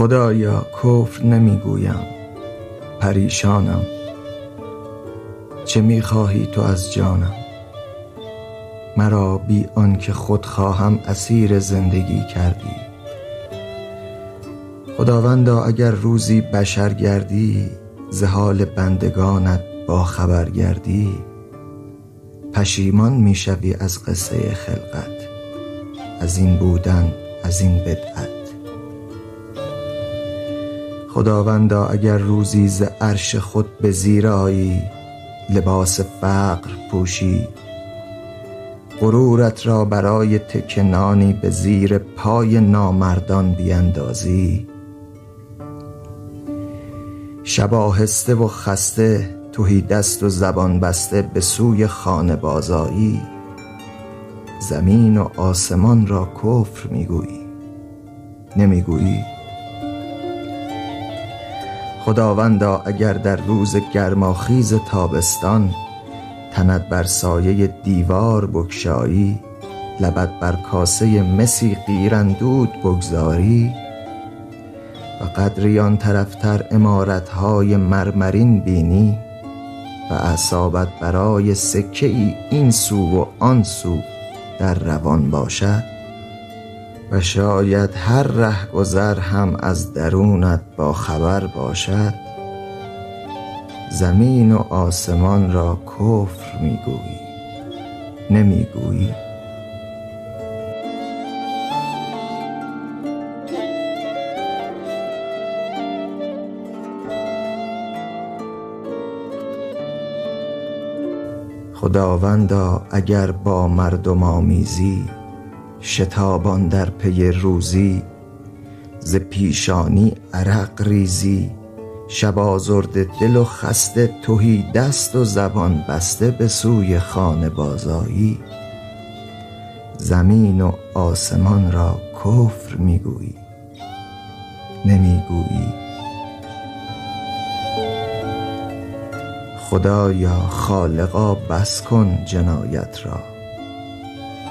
خدایا کفر نمیگویم، پریشانم. چه میخواهی تو از جانم؟ مرا بی آنکه خود خواهم اسیر زندگی کردی. خداوندا اگر روزی بشر گردی، ز حال بندگانت با خبر گردی، پشیمان میشوی از قصه خلقت، از این بودن، از این بدعت. خداوندا اگر روزی ز عرش خود به زیر آیی، لباس فقر پوشی، غرورت را برای تکه نانی به زیر پای نامردان بیندازی، شب آهسته و خسته تهی دست و زبان بسته به سوی خانه بازآیی، زمین و آسمان را کفر میگویی، نمیگویی؟ خداوندا اگر در روز گرماخیز تابستان تنت بر سایه دیوار بگشایی، لبت بر کاسه مسی قیراندود بگذاری، و قدری آن طرفتر عمارتهای مرمرین بینی، و اعصابت برای سکه ای این سو و آن سو در روان باشد، و شاید هر رهگذر هم از درونت با خبر باشد، زمین و آسمان را کفر میگویی، نمیگویی؟ خداوندا اگر با مردم آمیزی، شتابان در پی روزی، ز پیشانی عرق ریزی، شب آزرده دل و خسته تهی دست و زبان بسته به سوی خانه بازآیی، زمین و آسمان را کفر میگویی، نمیگویی؟ خدایا خالقا بس کن جنایت را،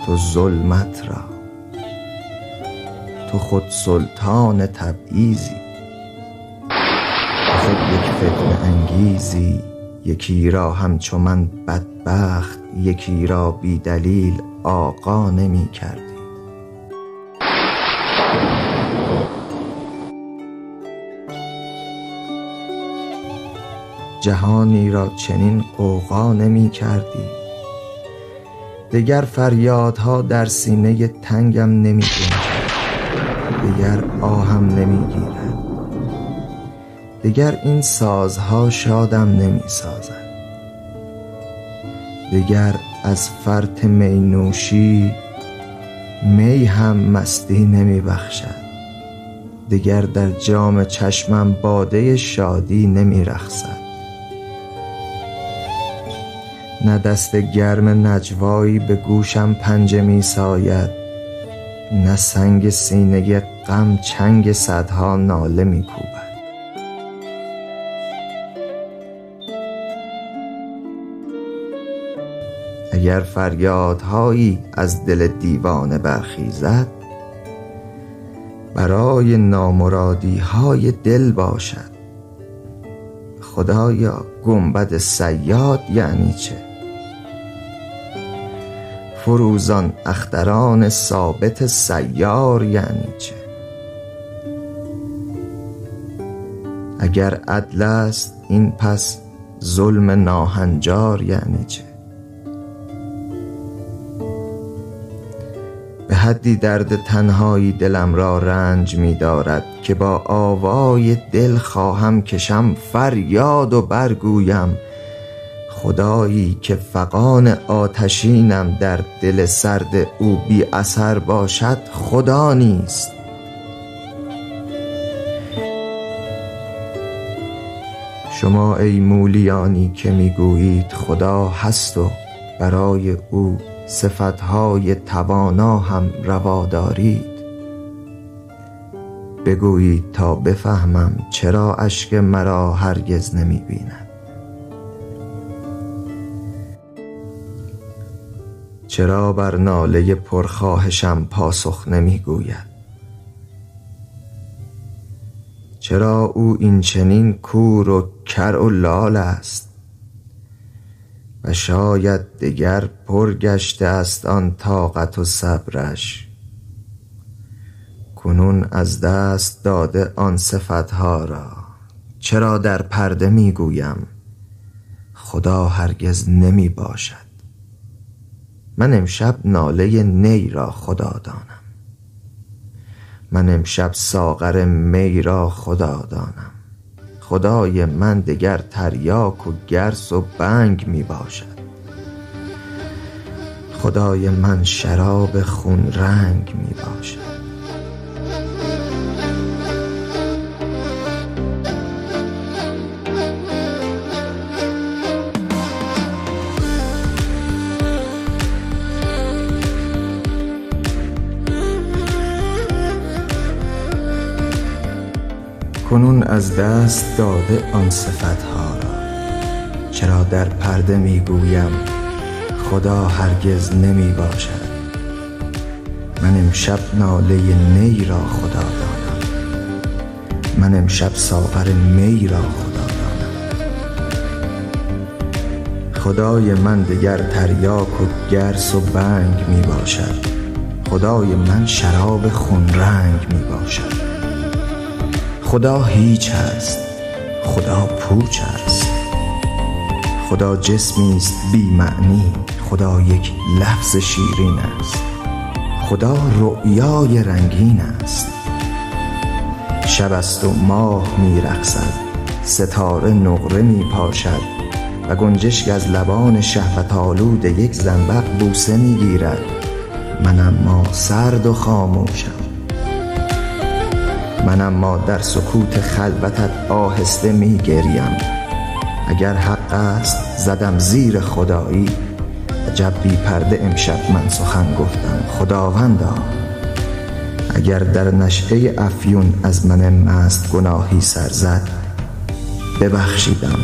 تو ظلمت را، تو خود سلطان تبعیضی، تو خود یک فتنه انگیزی، یکی را همچو من بدبخت، یکی را بی دلیل آقا نمی کردی. جهانی را چنین غوغا نمی کردی. دگر فریادها در سینه تنگم نمی گنجد، دگر آهم نمی گیرد، دگر این سازها شادم نمی سازد، دگر از فرط می نوشی می هم مستی نمی بخشد، دگر در جام چشمم باده شادی نمی رقصد. نه دست گرم نجوایی به گوشم پنجه می ساید، نه سنگ سینه غم چنگ صدها ناله می کوبد. اگر فریادهایی از دل دیوانه برخیزد، برای نامرادی های دل باشد. خدایا گنبد صیاد یعنی چه؟ فروزان اختران ثابت سیار یعنی چه؟ اگر عدل است این پس ظلم ناهنجار یعنی چه؟ به حدی درد تنهایی دلم را رنج می دارد که با آوای دل خواهم کشم فریاد و برگویم خدایی که فغان آتشینم در دل سرد او بی اثر باشد خدا نیست. شما ای مولیانی که میگویید خدا هست و برای او صفتهای توانا هم روا دارید، بگویید تا بفهمم چرا اشک مرا هرگز نمی بیند، چرا بر ناله پرخواهشم پاسخ نمی گوید، چرا او این چنین کور و کر و لال است و شاید دگر پر گشته است آن طاقت و صبرش. کنون از دست داده آن صفتها را، چرا در پرده می گویم خدا هرگز نمی باشد. من امشب ناله نی را خدا دانم، من امشب ساغر می را خدا دانم. خدای من دگر تریاک و گرس و بنگ می باشد. خدای من شراب خون رنگ می باشد. کنون از دست داده آن صفتها را، چرا در پرده می گویم خدا هرگز نمی باشد. من امشب ناله نی را خدا دانم، من امشب ساغر می را خدا دانم. خدای من دگر تریاک و گرس و بنگ می باشد. خدای من شراب خون رنگ می باشد. خدا هیچ است، خدا پوچ است. خدا جسمی است بی معنی، خدا یک لفظ شیرین است. خدا رؤیای رنگین است. شب است و ماه می رقصد، ستاره نقره می پاشد و گنجشک از لبان شهوت آلود یک زنبق بوسه می گیرد. من اما سرد و خاموشم، من اما در سکوت خلوتت آهسته می گریم. اگر حق است زدم زیر خدایی، عجب بی پرده امشب من سخن گفتم. خداوندا اگر در نشأه افیون از من مست گناهی سر زد، ببخشیدم